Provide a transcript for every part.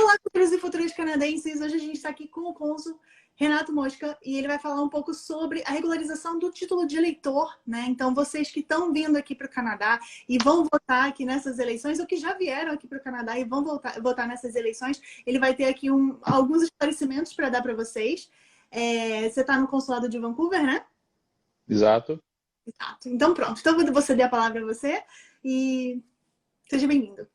Olá, futuros e futuras canadenses. Hoje a gente está aqui com o cônsul Renato Mosca e ele vai falar um pouco sobre a regularização do título de eleitor, né? Então, vocês que estão vindo aqui para o Canadá e vão votar aqui nessas eleições, ou que já vieram aqui para o Canadá e vão votar nessas eleições, ele vai ter aqui alguns esclarecimentos para dar para vocês. Você está no consulado de Vancouver, né? Exato. Exato. Então, pronto. Então, vou ceder a palavra a você e seja bem-vindo.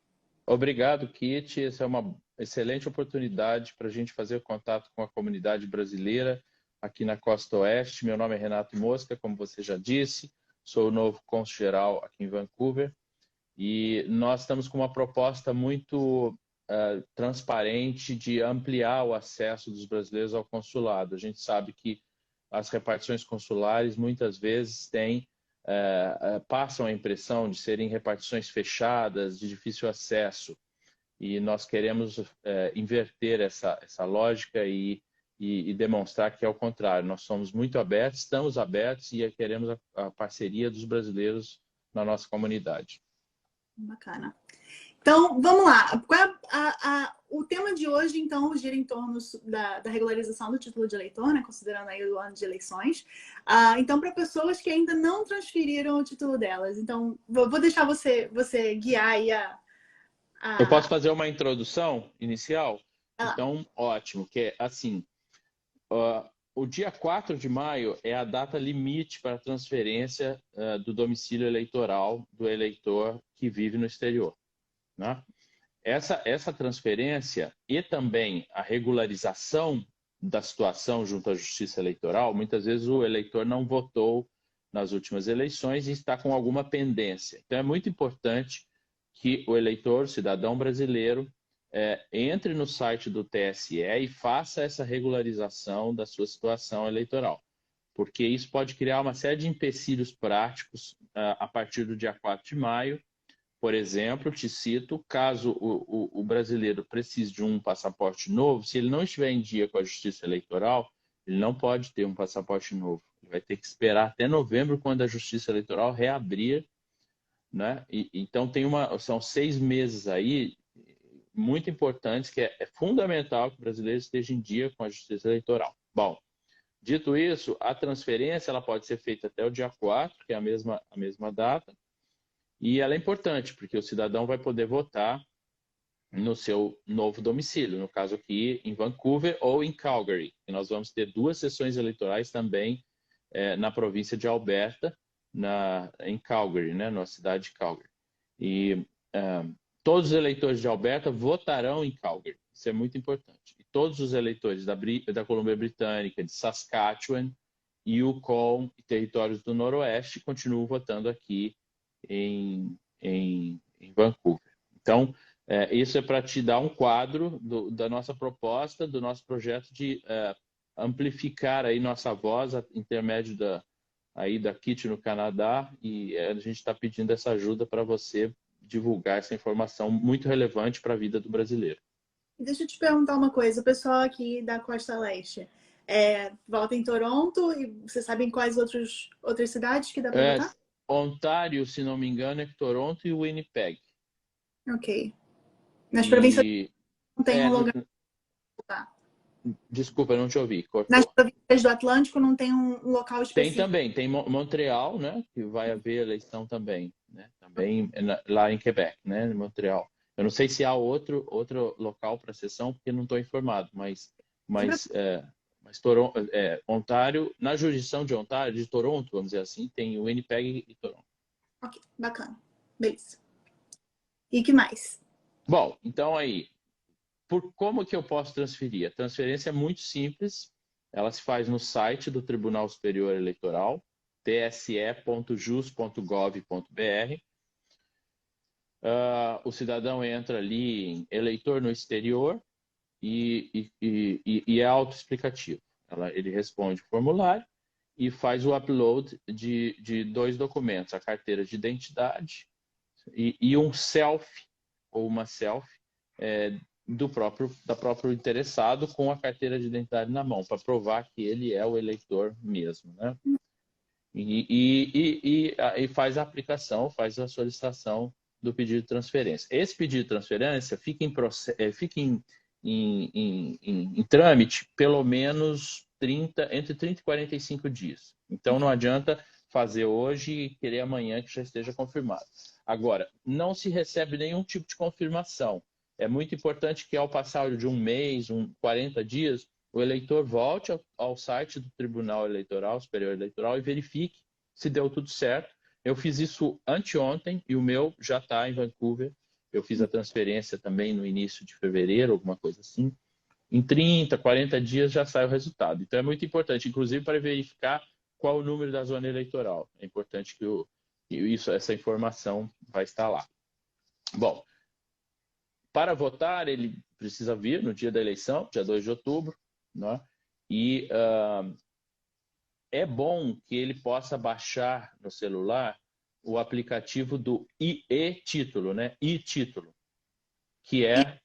Obrigado, Kit. Essa é uma excelente oportunidade para a gente fazer contato com a comunidade brasileira aqui na Costa Oeste. Meu nome é Renato Mosca, como você já disse. Sou o novo cônsul-geral aqui em Vancouver. E nós estamos com uma proposta muito transparente de ampliar o acesso dos brasileiros ao consulado. A gente sabe que as repartições consulares muitas vezes passam a impressão de serem repartições fechadas, de difícil acesso. E nós queremos inverter essa lógica e demonstrar que é o contrário. Nós somos muito abertos, estamos abertos e queremos a parceria dos brasileiros na nossa comunidade. Bacana. Então, vamos lá. O tema de hoje, então, gira em torno da regularização do título de eleitor, né? Considerando aí o ano de eleições. Então, para pessoas que ainda não transferiram o título delas. Então, vou deixar você guiar aí Eu posso fazer uma introdução inicial? Ah. Então, ótimo. Que é assim, o dia 4 de maio é a data limite para a transferência do domicílio eleitoral do eleitor que vive no exterior, né? Essa transferência e também a regularização da situação junto à Justiça Eleitoral, muitas vezes o eleitor não votou nas últimas eleições e está com alguma pendência. Então é muito importante que o eleitor, o cidadão brasileiro, entre no site do TSE e faça essa regularização da sua situação eleitoral, porque isso pode criar uma série de empecilhos práticos a partir do dia 4 de maio. Por exemplo, te cito, caso o brasileiro precise de um passaporte novo, se ele não estiver em dia com a Justiça Eleitoral, ele não pode ter um passaporte novo. Ele vai ter que esperar até novembro, quando a Justiça Eleitoral reabrir, né? Então, são 6 meses aí muito importantes, que é fundamental que o brasileiro esteja em dia com a Justiça Eleitoral. Bom, dito isso, a transferência ela pode ser feita até o dia 4, que é a mesma data. E ela é importante, porque o cidadão vai poder votar no seu novo domicílio, no caso aqui em Vancouver ou em Calgary. E nós vamos ter 2 sessões eleitorais também na província de Alberta, em Calgary, né, na cidade de Calgary. E todos os eleitores de Alberta votarão em Calgary. Isso é muito importante. E todos os eleitores da Colômbia Britânica, de Saskatchewan, Yukon e territórios do Noroeste continuam votando aqui em Vancouver. Então, isso é para te dar um quadro da nossa proposta, do nosso projeto de amplificar aí nossa voz, intermédio da KIT no Canadá, e a gente está pedindo essa ajuda para você divulgar essa informação muito relevante para a vida do brasileiro. Deixa eu te perguntar uma coisa, o pessoal aqui da Costa Leste vota em Toronto e você sabe em quais outras cidades que dá para votar? Ontário, se não me engano, é Toronto e Winnipeg. Ok. Nas províncias não tem um lugar para votar. Desculpa, não te ouvi. Cortou. Nas províncias do Atlântico não tem um local específico? Tem também, tem Montreal, né? Que vai haver eleição também, né? Também lá em Quebec, né? Em Montreal. Eu não sei se há outro local para sessão, porque não estou informado, mas Ontário, na jurisdição de Ontário, de Toronto, vamos dizer assim, tem o Winnipeg e Toronto. Ok, bacana. Beleza. E que mais? Bom, então aí, como que eu posso transferir? A transferência é muito simples, ela se faz no site do Tribunal Superior Eleitoral, tse.jus.gov.br. O cidadão entra ali em eleitor no exterior e é autoexplicativo. Ele responde o formulário e faz o upload de 2 documentos, a carteira de identidade e um selfie ou uma selfie da próprio interessado com a carteira de identidade na mão, para provar que ele é o eleitor mesmo, né? E faz a aplicação, faz a solicitação do pedido de transferência. Esse pedido de transferência fica em trâmite pelo menos entre 30 e 45 dias. Então, não adianta fazer hoje e querer amanhã que já esteja confirmado. Agora, não se recebe nenhum tipo de confirmação. É muito importante que, ao passar de um mês, 40 dias, o eleitor volte ao site do Tribunal Eleitoral, Superior Eleitoral, e verifique se deu tudo certo. Eu fiz isso anteontem e o meu já está em Vancouver. Eu fiz a transferência também no início de fevereiro, alguma coisa assim. Em 30, 40 dias já sai o resultado. Então é muito importante, inclusive para verificar qual o número da zona eleitoral. É importante que essa informação vai estar lá. Bom, para votar, ele precisa vir no dia da eleição, dia 2 de outubro, né? E é bom que ele possa baixar no celular o aplicativo do e-título, né? E-título, que é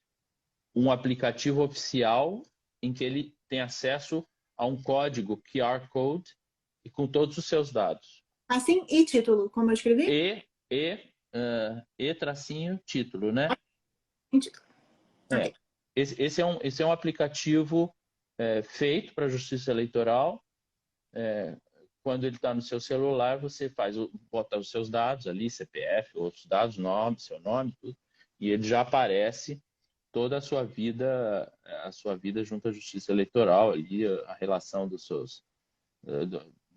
um aplicativo oficial em que ele tem acesso a um código QR Code e com todos os seus dados. Assim, e título, como eu escrevi? Tracinho título, né? Título. É. Ok. Esse é um aplicativo feito para a Justiça Eleitoral. Quando ele está no seu celular, você bota os seus dados ali, CPF, outros dados, nome, seu nome, tudo, e ele já aparece toda a sua vida junto à Justiça Eleitoral, ali, a relação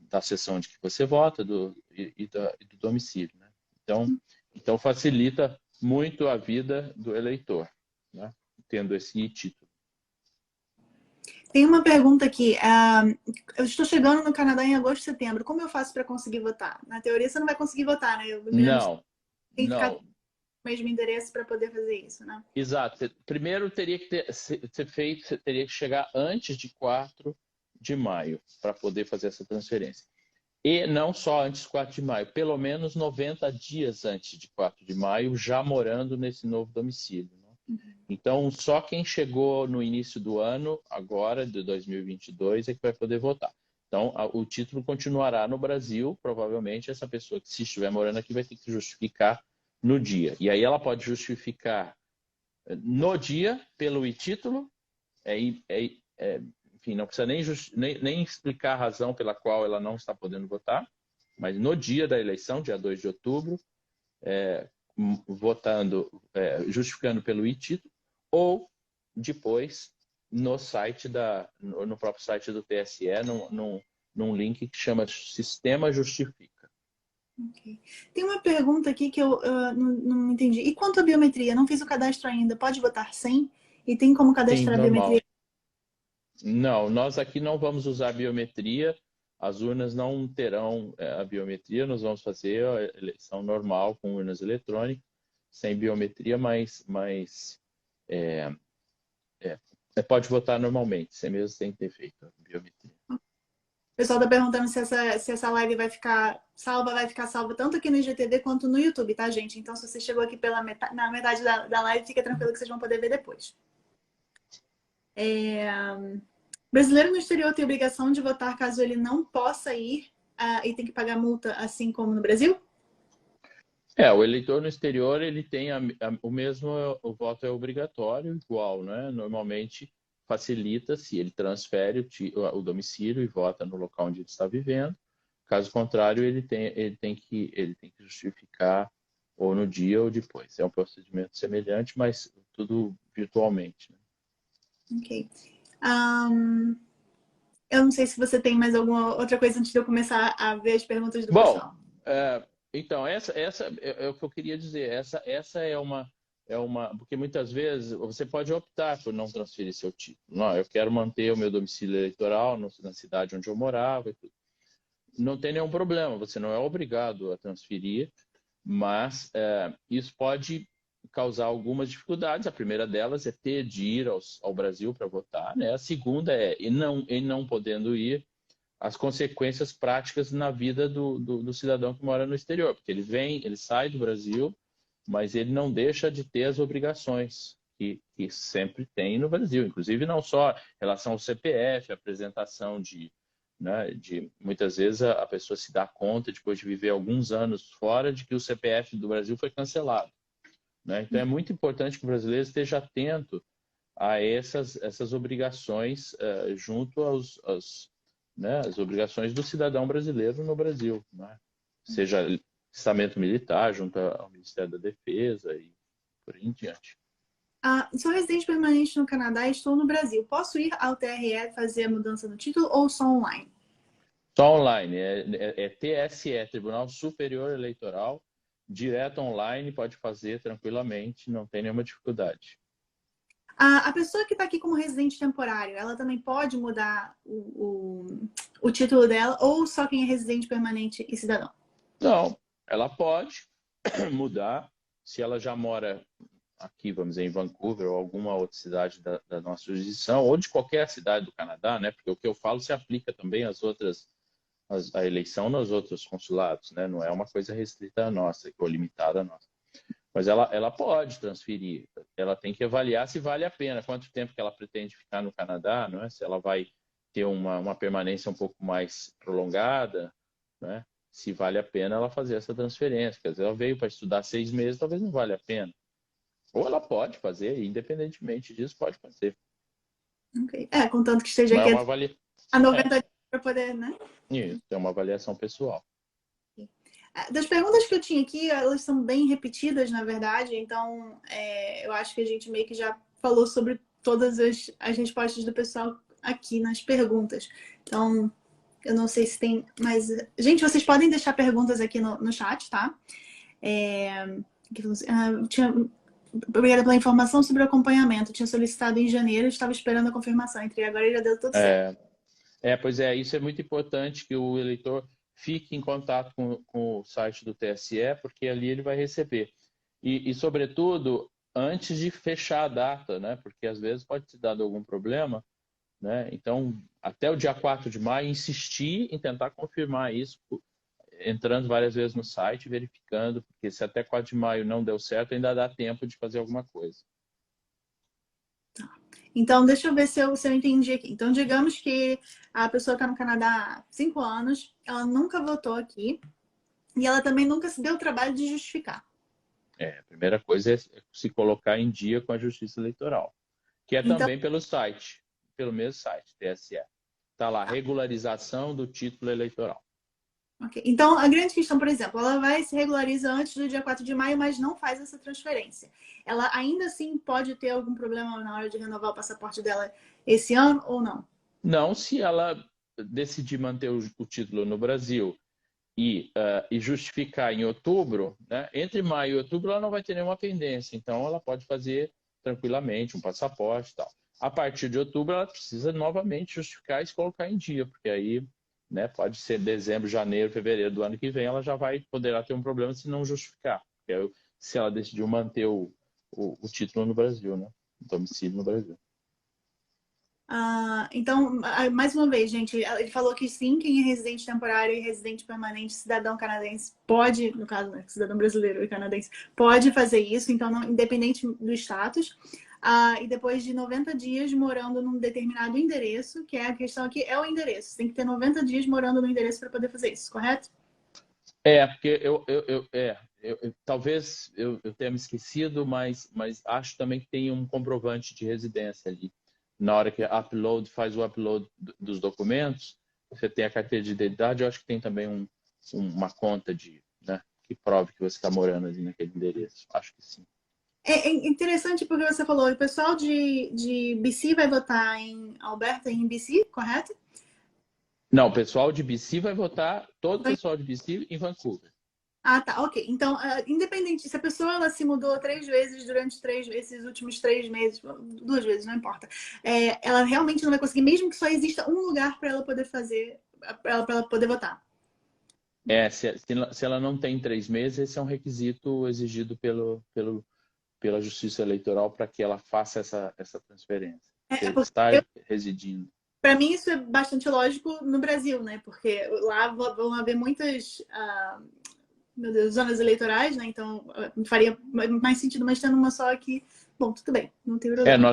da sessão de que você vota e do domicílio, né? Então facilita muito a vida do eleitor, né? Tendo esse título. Tem uma pergunta aqui. Eu estou chegando no Canadá em agosto, setembro. Como eu faço para conseguir votar? Na teoria, você não vai conseguir votar, né? Tem que ficar com o mesmo endereço para poder fazer isso, né? Exato. Primeiro teria que teria que chegar antes de 4 de maio para poder fazer essa transferência. E não só antes de 4 de maio, pelo menos 90 dias antes de 4 de maio, já morando nesse novo domicílio, né? Então, só quem chegou no início do ano, agora, de 2022, é que vai poder votar. Então, o título continuará no Brasil, provavelmente essa pessoa que, se estiver morando aqui, vai ter que justificar no dia. E aí ela pode justificar no dia pelo e-título, enfim, não precisa nem explicar a razão pela qual ela não está podendo votar, mas no dia da eleição, dia 2 de outubro, justificando pelo e-título, ou depois no próprio site do TSE, num link que chama Sistema Justifica. Okay. Tem uma pergunta aqui que eu não entendi. E quanto à biometria? Não fiz o cadastro ainda. Pode votar sem? E tem como cadastrar a biometria? Não, nós aqui não vamos usar biometria. As urnas não terão a biometria. Nós vamos fazer a eleição normal com urnas eletrônicas, sem biometria, mas pode votar normalmente, sem mesmo sem ter feito a biometria. O pessoal está perguntando se essa live vai ficar salva tanto aqui no IGTV quanto no YouTube, tá, gente? Então, se você chegou aqui na metade da live, fica tranquilo que vocês vão poder ver depois. Brasileiro no exterior tem obrigação de votar caso ele não possa ir e tem que pagar multa, assim como no Brasil? O eleitor no exterior, ele tem o mesmo, o voto é obrigatório, igual, né? Normalmente facilita se ele transfere o domicílio e vota no local onde ele está vivendo. Caso contrário, ele tem que justificar ou no dia ou depois. É um procedimento semelhante, mas tudo virtualmente, né? Ok. Eu não sei se você tem mais alguma outra coisa antes de eu começar a ver as perguntas do pessoal. Então, essa é o que eu queria dizer. Essa é uma... Porque muitas vezes você pode optar por não transferir seu título. Não, eu quero manter o meu domicílio eleitoral na cidade onde eu morava e tudo. Não tem nenhum problema, você não é obrigado a transferir, mas isso pode causar algumas dificuldades. A primeira delas é ter de ir ao Brasil para votar, né? A segunda e não podendo ir, as consequências práticas na vida do cidadão que mora no exterior, porque ele sai do Brasil, mas ele não deixa de ter as obrigações que sempre tem no Brasil, inclusive não só em relação ao CPF, apresentação muitas vezes a pessoa se dá conta, depois de viver alguns anos fora, de que o CPF do Brasil foi cancelado, né? Então é muito importante que o brasileiro esteja atento a essas obrigações junto né, as obrigações do cidadão brasileiro no Brasil, né? Seja estamento militar, junto ao Ministério da Defesa e por aí em diante. Sou residente permanente no Canadá e estou no Brasil. Posso ir ao TRE fazer a mudança no título ou só online? Só online, é TSE, Tribunal Superior Eleitoral, direto online, pode fazer tranquilamente, não tem nenhuma dificuldade. A pessoa que está aqui como residente temporário, ela também pode mudar o título dela ou só quem é residente permanente e cidadão? Não, ela pode mudar se ela já mora aqui, vamos dizer, em Vancouver ou alguma outra cidade da nossa jurisdição, ou de qualquer cidade do Canadá, né? Porque o que eu falo se aplica também às outras, a eleição nos outros consulados, né? Não é uma coisa restrita à nossa, ou limitada à nossa. Mas ela pode transferir, ela tem que avaliar se vale a pena, quanto tempo que ela pretende ficar no Canadá, não é? Se ela vai ter uma permanência um pouco mais prolongada, né? Se vale a pena ela fazer essa transferência. Quer dizer, ela veio para estudar 6 meses, talvez não valha a pena. Ou ela pode fazer, independentemente disso, pode fazer. Okay. Contanto que esteja Não é aqui uma avaliação. a 90 dias para poder, né? Isso, é uma avaliação pessoal. Das perguntas que eu tinha aqui, elas são bem repetidas, na verdade, então eu acho que a gente meio que já falou sobre todas as respostas do pessoal aqui nas perguntas. Então, eu não sei se tem mais. Gente, vocês podem deixar perguntas aqui no chat, tá? Obrigada pela informação sobre o acompanhamento. Tinha solicitado em janeiro, estava esperando a confirmação. Entrei agora e já deu tudo certo. Pois é, isso é muito importante que o eleitor fique em contato com o site do TSE, porque ali ele vai receber. E, sobretudo, antes de fechar a data, né? Porque às vezes pode ter dado algum problema, né? Então, até o dia 4 de maio, insistir em tentar confirmar isso, entrando várias vezes no site, verificando, porque se até 4 de maio não deu certo, ainda dá tempo de fazer alguma coisa. Então, deixa eu ver se eu entendi aqui. Então, digamos que a pessoa está no Canadá há 5 anos, ela nunca votou aqui e ela também nunca se deu o trabalho de justificar. A primeira coisa é se colocar em dia com a Justiça Eleitoral, que é Então, também pelo site, pelo mesmo site, TSE. Está lá, regularização do título eleitoral. okay. Então, a grande questão, por exemplo, ela vai se regulariza antes do dia 4 de maio, mas não faz essa transferência. Ela ainda assim pode ter algum problema na hora de renovar o passaporte dela esse ano ou não? Não, se ela decidir manter o título no Brasil e justificar em outubro, né? Entre maio e outubro ela não vai ter nenhuma pendência, então ela pode fazer tranquilamente um passaporte e tal. A partir de outubro ela precisa novamente justificar e se colocar em dia, porque aí, né, pode ser dezembro, janeiro, fevereiro do ano que vem, ela já poderá ter um problema se não justificar, se ela decidiu manter o título no Brasil, né? O domicílio no Brasil. Então, mais uma vez, gente, ele falou que sim, quem é residente temporário e residente permanente, cidadão canadense, pode, no caso, né, cidadão brasileiro e canadense, pode fazer isso, então, não, independente do status. E depois de 90 dias morando num determinado endereço, que é a questão aqui, é o endereço. Você tem que ter 90 dias morando no endereço para poder fazer isso, correto? Porque talvez eu tenha me esquecido, mas acho também que tem um comprovante de residência ali. Na hora que faz o upload dos documentos, você tem a carteira de identidade, eu acho que tem também uma conta né, que prove que você está morando ali naquele endereço. Acho que sim. É interessante porque você falou, o pessoal de BC vai votar em Alberta e em BC, correto? Não, o pessoal de BC vai votar, todo o pessoal de BC em Vancouver. Tá, ok. Então, independente, se a pessoa ela se mudou 3 vezes durante esses últimos 3 meses, 2 vezes, não importa, ela realmente não vai conseguir, mesmo que só exista um lugar para ela poder fazer, para ela poder votar. Se ela não tem 3 meses, esse é um requisito exigido pela Justiça Eleitoral para que ela faça essa transferência. Estar residindo. Para mim, isso é bastante lógico no Brasil, né? Porque lá vão haver muitas zonas eleitorais, né? Então faria mais sentido, mas tendo uma só aqui, bom, tudo bem, não tem problema.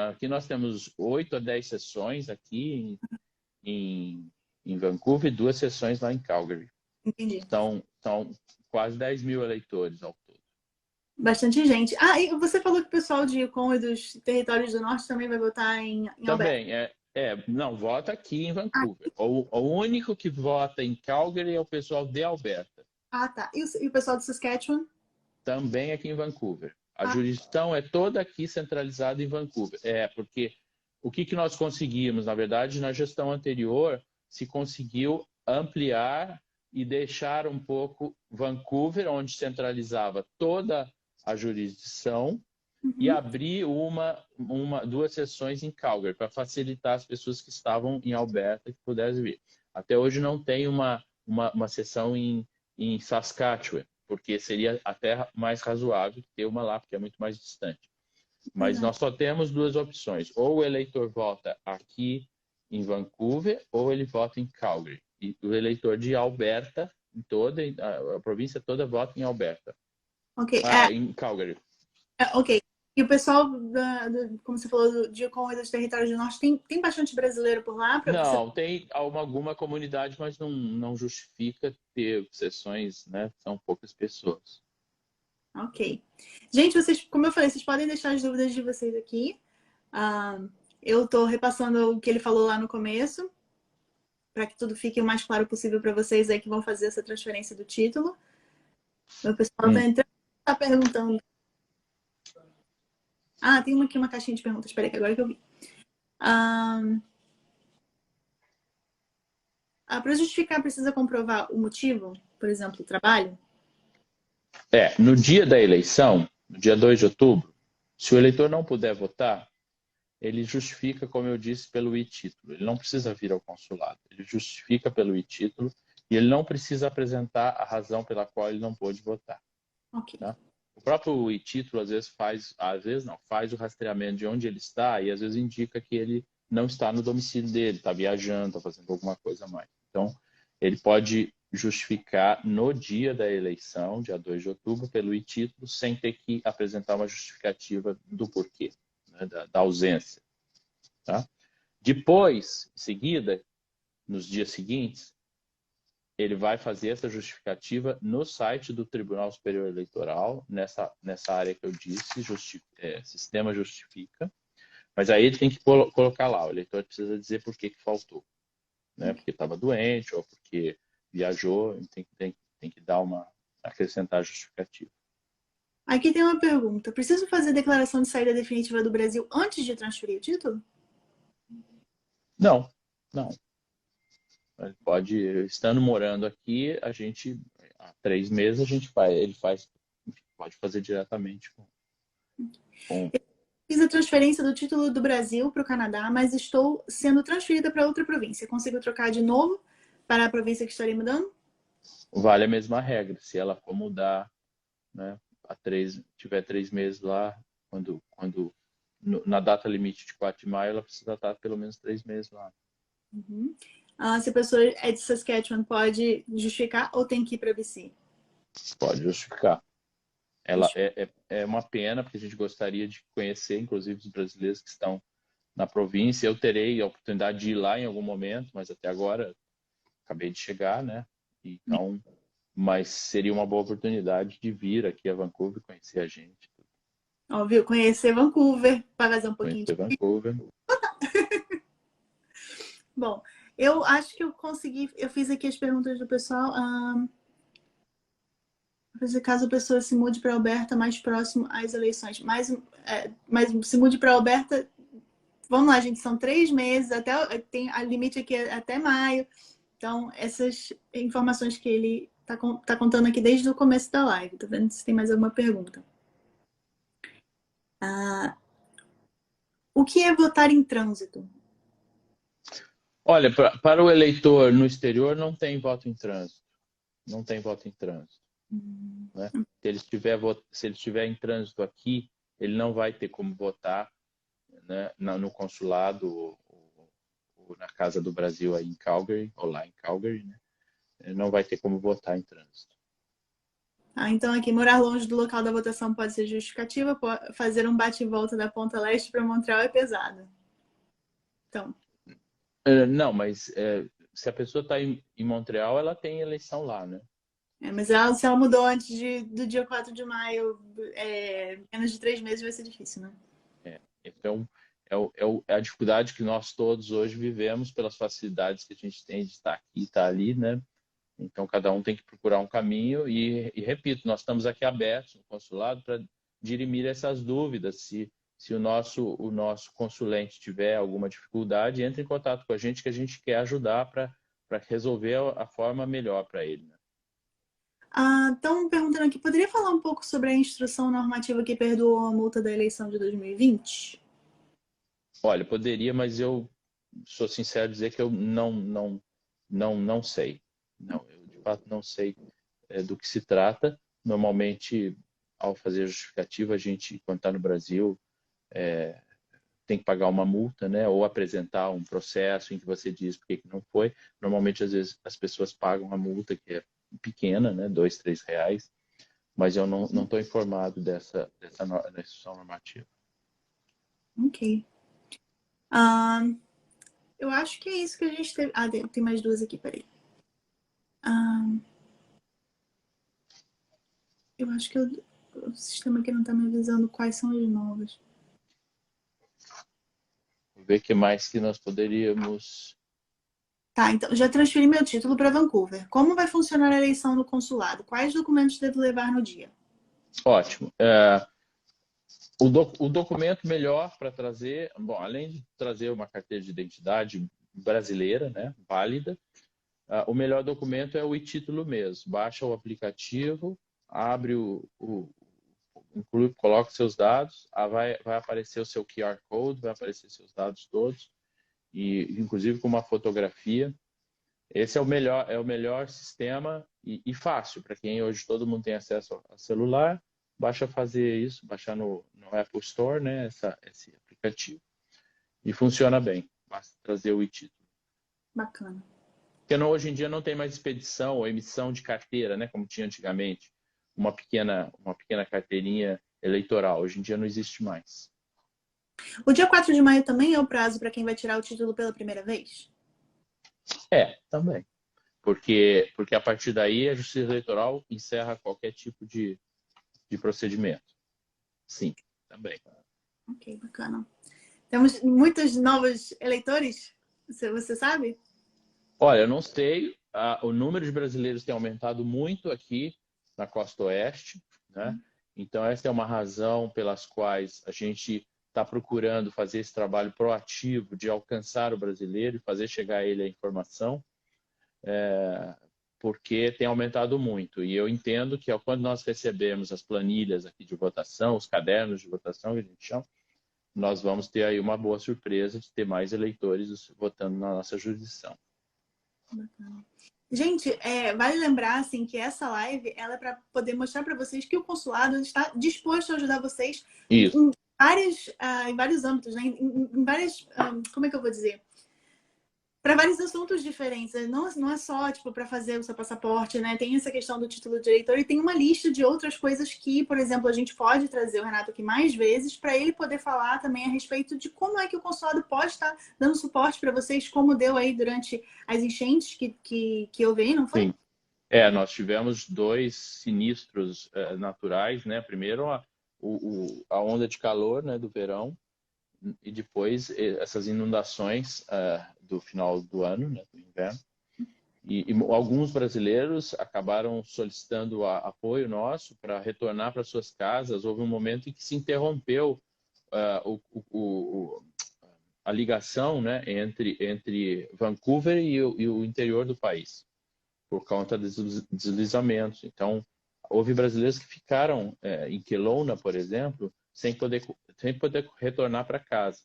Aqui nós temos 8 a 10 sessões aqui em Vancouver e 2 sessões lá em Calgary. Entendi. São quase 10 mil eleitores ao todo. Bastante gente. Ah, e você falou que o pessoal de Yukon e dos territórios do norte também vai votar em Alberta. Também, não, vota aqui em Vancouver. O único que vota em Calgary é o pessoal de Alberta. Ah, tá. E o pessoal de Saskatchewan? Também aqui em Vancouver. A Ah, jurisdição é toda aqui centralizada em Vancouver. Porque o que nós conseguimos, na verdade, na gestão anterior, se conseguiu ampliar e deixar um pouco Vancouver, onde centralizava toda a jurisdição, e uhum. abrir duas sessões em Calgary, para facilitar as pessoas que estavam em Alberta que pudessem vir. Até hoje não tem uma sessão em Saskatchewan, porque seria até mais razoável ter uma lá, porque é muito mais distante. Mas Verdade. nós só temos duas opções. Ou o eleitor vota aqui em Vancouver, ou ele vota em Calgary. E o eleitor de Alberta, a província toda, vota em Alberta. Ok, Em Calgary. ok. E o pessoal, como você falou, de Yukon e dos territórios do norte, tem bastante brasileiro por lá para você? Não, tem alguma comunidade, mas não justifica ter sessões, né? São poucas pessoas. Ok. Gente, vocês, como eu falei, vocês podem deixar as dúvidas de vocês aqui. Ah, eu estou repassando o que ele falou lá no começo, para que tudo fique o mais claro possível para vocês aí que vão fazer essa transferência do título. O pessoal está Hum. entrando, está perguntando. Ah, tem aqui uma caixinha de perguntas. Espera aí, que agora que eu vi. Para justificar, precisa comprovar o motivo, por exemplo, o trabalho? No dia da eleição, no dia 2 de outubro, se o eleitor não puder votar, ele justifica, como eu disse, pelo e-título. Ele não precisa vir ao consulado. Ele justifica pelo e-título e ele não precisa apresentar a razão pela qual ele não pôde votar. Ok. Tá? O próprio e-título, faz o rastreamento de onde ele está e às vezes indica que ele não está no domicílio dele, está viajando, está fazendo alguma coisa a mais. Então, ele pode justificar no dia da eleição, dia 2 de outubro, pelo e-título, sem ter que apresentar uma justificativa do porquê, né, da ausência. Tá? Depois, em seguida, nos dias seguintes, ele vai fazer essa justificativa no site do Tribunal Superior Eleitoral, nessa área que eu disse, sistema justifica, mas aí ele tem que colocar lá, o eleitor precisa dizer por que faltou, né? Porque estava doente ou porque viajou, tem que acrescentar a justificativa. Aqui tem uma pergunta. Preciso fazer declaração de saída definitiva do Brasil antes de transferir o título? Não, não. Ele pode, estando morando aqui, há 3 meses, pode fazer diretamente com. Fiz a transferência do título do Brasil para o Canadá, mas estou sendo transferida para outra província. Consigo trocar de novo para a província que estarei mudando? Vale a mesma regra. Se ela for mudar, né, tiver 3 meses lá, na data limite de 4 de maio, ela precisa estar pelo menos 3 meses lá. Uhum. Se a pessoa é de Saskatchewan, pode justificar ou tem que ir para BC? Pode justificar. Ela é uma pena, porque a gente gostaria de conhecer, inclusive, os brasileiros que estão na província. Eu terei a oportunidade de ir lá em algum momento, mas até agora acabei de chegar, né? Então, mas seria uma boa oportunidade de vir aqui a Vancouver, conhecer a gente. Óbvio, conhecer Vancouver, para fazer um pouquinho de... Conhecer Vancouver. Bom, eu acho que eu consegui... Eu fiz aqui as perguntas do pessoal. Caso a pessoa se mude para Alberta mais próximo às eleições. Mas se mude para Alberta... Vamos lá, gente, são 3 meses, tem a limite aqui até maio. Então, essas informações que ele tá contando aqui desde o começo da live. Tô vendo se tem mais alguma pergunta. O que é votar em trânsito? Olha, para o eleitor no exterior não tem voto em trânsito. Não tem voto em trânsito. Né? Se ele estiver em trânsito aqui, ele não vai ter como votar, né, no consulado ou na Casa do Brasil aí em Calgary, ou lá em Calgary, né? Ele não vai ter como votar em trânsito. Então aqui, morar longe do local da votação pode ser justificativa, fazer um bate e volta da Ponta Leste para Montreal é pesado. Então. Não, mas se a pessoa está em Montreal, ela tem eleição lá, né? Mas se ela mudou antes do dia 4 de maio, menos de 3 meses vai ser difícil, né? Então, é a dificuldade que nós todos hoje vivemos pelas facilidades que a gente tem de estar aqui e estar ali, né? Então, cada um tem que procurar um caminho e repito, nós estamos aqui abertos no consulado para dirimir essas dúvidas. Se o nosso consulente tiver alguma dificuldade, entre em contato com a gente que a gente quer ajudar para resolver a forma melhor para ele, né? Estão perguntando aqui, poderia falar um pouco sobre a instrução normativa que perdoou a multa da eleição de 2020? Olha, poderia, mas eu sou sincero em dizer que eu não sei. Não, eu de fato não sei do que se trata. Normalmente, ao fazer a justificativa, a gente, quando está no Brasil, tem que pagar uma multa, né? Ou apresentar um processo em que você diz por que não foi. Normalmente, às vezes, as pessoas pagam a multa, que é pequena, né? R$ 2, R$ 3, mas eu não estou informado dessa instrução normativa. Ok. Eu acho que é isso que a gente teve. Tem mais duas aqui, peraí. Eu acho que o sistema aqui não está me avisando quais são as novas. Vou ver o que mais que nós poderíamos... Tá, então já transferi meu título para Vancouver. Como vai funcionar a eleição no consulado? Quais documentos devo levar no dia? Ótimo. O documento melhor para trazer, bom, além de trazer uma carteira de identidade brasileira, né, válida, o melhor documento é o e-título mesmo. Baixa o aplicativo, abre inclui, coloca seus dados, vai aparecer o seu QR Code, vai aparecer seus dados todos, e inclusive com uma fotografia. Esse é o melhor sistema e fácil para quem hoje todo mundo tem acesso a celular. Basta fazer isso, baixar no Apple Store, né, esse aplicativo. E funciona bem. Basta trazer o e-título. Bacana. Porque hoje em dia não tem mais expedição ou emissão de carteira, né, como tinha antigamente. Uma pequena carteirinha eleitoral. Hoje em dia não existe mais. O dia 4 de maio também é o prazo para quem vai tirar o título pela primeira vez? Também. Porque a partir daí a Justiça Eleitoral encerra qualquer tipo de procedimento. Sim, também. Ok, bacana. Temos muitos novos eleitores? Você sabe? Olha, eu não sei. O número de brasileiros tem aumentado muito aqui na Costa Oeste, né? Então, essa é uma razão pelas quais a gente está procurando fazer esse trabalho proativo de alcançar o brasileiro e fazer chegar a ele a informação, porque tem aumentado muito. E eu entendo que quando nós recebemos as planilhas aqui de votação, os cadernos de votação, que a gente chama, nós vamos ter aí uma boa surpresa de ter mais eleitores votando na nossa jurisdição. Bacana. Gente, vale lembrar assim, que essa live ela é para poder mostrar para vocês que o consulado está disposto a ajudar vocês Isso. em vários âmbitos, né? Em várias, como é que eu vou dizer? Para vários assuntos diferentes. Não é só tipo para fazer o seu passaporte, né? Tem essa questão do título de eleitor e tem uma lista de outras coisas que, por exemplo, a gente pode trazer o Renato aqui mais vezes para ele poder falar também a respeito de como é que o consulado pode estar dando suporte para vocês, como deu aí durante as enchentes que eu vi, não foi? Sim. Nós tivemos 2 sinistros naturais, né? Primeiro a onda de calor, né, do verão, e depois essas inundações do final do ano, né, do inverno. E alguns brasileiros acabaram solicitando apoio nosso para retornar para suas casas. Houve um momento em que se interrompeu a ligação, né, entre Vancouver e o interior do país, por conta dos deslizamentos. Então, houve brasileiros que ficaram em Kelowna, por exemplo, sem poder retornar para casa.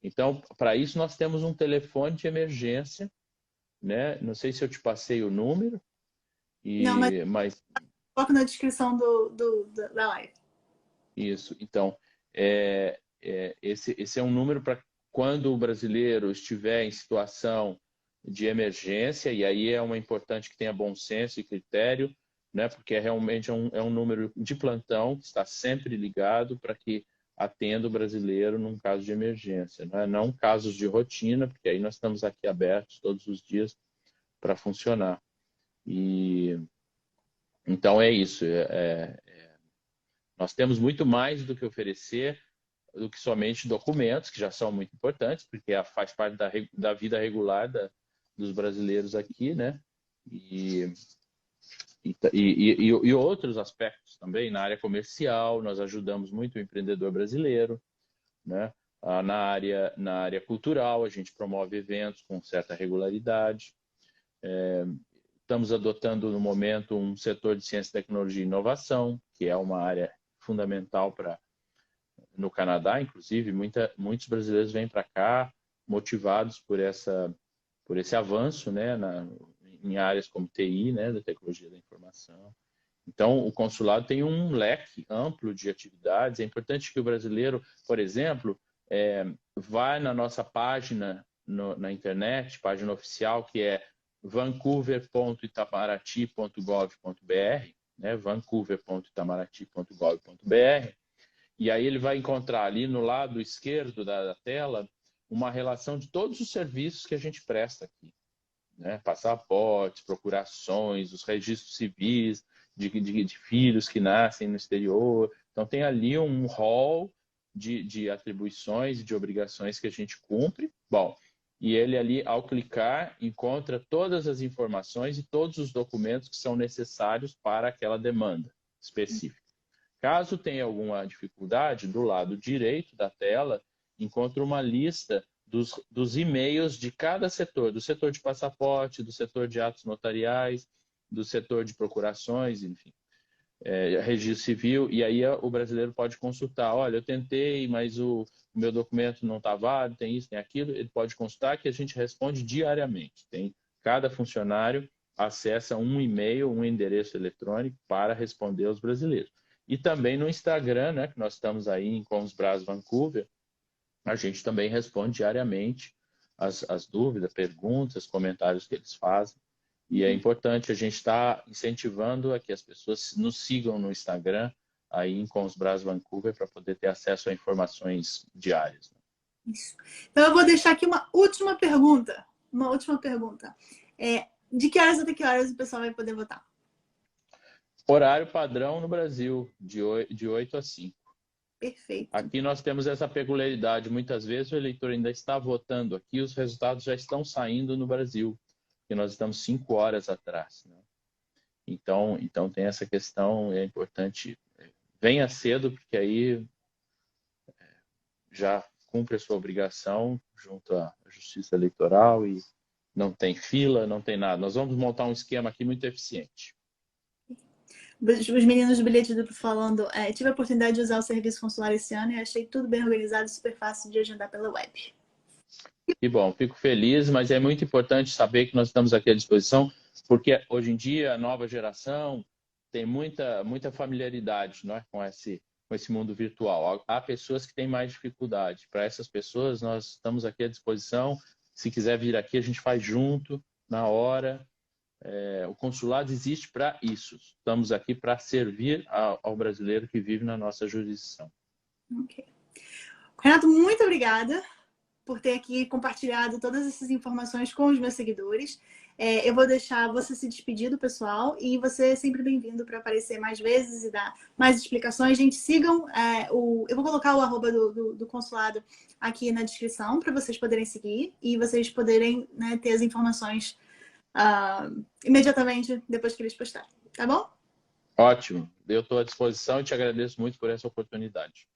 Então, para isso, nós temos um telefone de emergência, né? Não sei se eu te passei o número, Não, mas coloca na descrição da live. isso. Então, esse é um número para quando o brasileiro estiver em situação de emergência, e aí importante que tenha bom senso e critério, né? Porque realmente é um número de plantão que está sempre ligado para que atenda o brasileiro num caso de emergência, né? Não casos de rotina, porque aí nós estamos aqui abertos todos os dias para funcionar. Então é isso. Nós temos muito mais do que oferecer do que somente documentos, que já são muito importantes, porque faz parte da vida regular dos brasileiros aqui, né? E outros aspectos também, na área comercial, nós ajudamos muito o empreendedor brasileiro, né? Na área cultural, a gente promove eventos com certa regularidade. Estamos adotando, no momento, um setor de ciência, tecnologia e inovação, que é uma área fundamental no Canadá, inclusive. Muitos brasileiros vêm para cá motivados por esse avanço, né, em áreas como TI, né, da tecnologia da informação. Então, o consulado tem um leque amplo de atividades. É importante que o brasileiro, por exemplo, vá na nossa página na internet, página oficial, que é vancouver.itamaraty.gov.br, né, vancouver.itamaraty.gov.br, e aí ele vai encontrar ali no lado esquerdo da tela uma relação de todos os serviços que a gente presta aqui, né? Passaportes, procurações, os registros civis de filhos que nascem no exterior. Então tem ali um rol de atribuições e de obrigações que a gente cumpre. Bom, e ele ali, ao clicar, encontra todas as informações e todos os documentos que são necessários para aquela demanda específica. Caso tenha alguma dificuldade, do lado direito da tela, encontra uma lista dos e-mails de cada setor, do setor de passaporte, do setor de atos notariais, do setor de procurações, enfim, registro civil, e aí o brasileiro pode consultar, olha, eu tentei, mas o meu documento não está válido, tem isso, tem aquilo, ele pode consultar, que a gente responde diariamente. Cada funcionário acessa um e-mail, um endereço eletrônico para responder aos brasileiros. E também no Instagram, né, que nós estamos aí com os Bras Vancouver, a gente também responde diariamente as dúvidas, perguntas, comentários que eles fazem. E é importante a gente estar incentivando a que as pessoas nos sigam no Instagram, aí com os Bras Vancouver, para poder ter acesso a informações diárias. Isso. Então eu vou deixar aqui uma última pergunta. De que horas até que horas o pessoal vai poder votar? Horário padrão no Brasil, de 8 às 5. Perfeito. Aqui nós temos essa peculiaridade. Muitas vezes o eleitor ainda está votando aqui, os resultados já estão saindo no Brasil, porque nós estamos 5 horas atrás, né? Então tem essa questão, é importante. Venha cedo, porque aí já cumpre a sua obrigação junto à Justiça Eleitoral e não tem fila, não tem nada. Nós vamos montar um esquema aqui muito eficiente. Os meninos do Bilhete Duplo falando, tive a oportunidade de usar o serviço consular esse ano e achei tudo bem organizado e super fácil de agendar pela web. Que bom, fico feliz, mas é muito importante saber que nós estamos aqui à disposição, porque hoje em dia a nova geração tem muita familiaridade, não é, com esse mundo virtual. Há pessoas que têm mais dificuldade. Para essas pessoas, nós estamos aqui à disposição. Se quiser vir aqui, a gente faz junto, na hora. O consulado existe para isso. Estamos aqui para servir ao brasileiro que vive na nossa jurisdição. Ok. Renato, muito obrigada por ter aqui compartilhado todas essas informações com os meus seguidores. Eu vou deixar você se despedir do pessoal e você é sempre bem-vindo para aparecer mais vezes e dar mais explicações. Gente, sigam eu vou colocar o arroba do consulado aqui na descrição para vocês poderem seguir e vocês poderem, né, ter as informações imediatamente depois que eles postarem. Tá bom? Ótimo. Eu estou à disposição e te agradeço muito por essa oportunidade.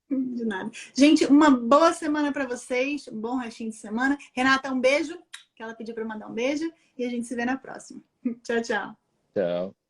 De nada. Gente, uma boa semana para vocês. Um bom restinho de semana. Renata, um beijo. Que ela pediu para mandar um beijo. E a gente se vê na próxima. Tchau, tchau. Tchau.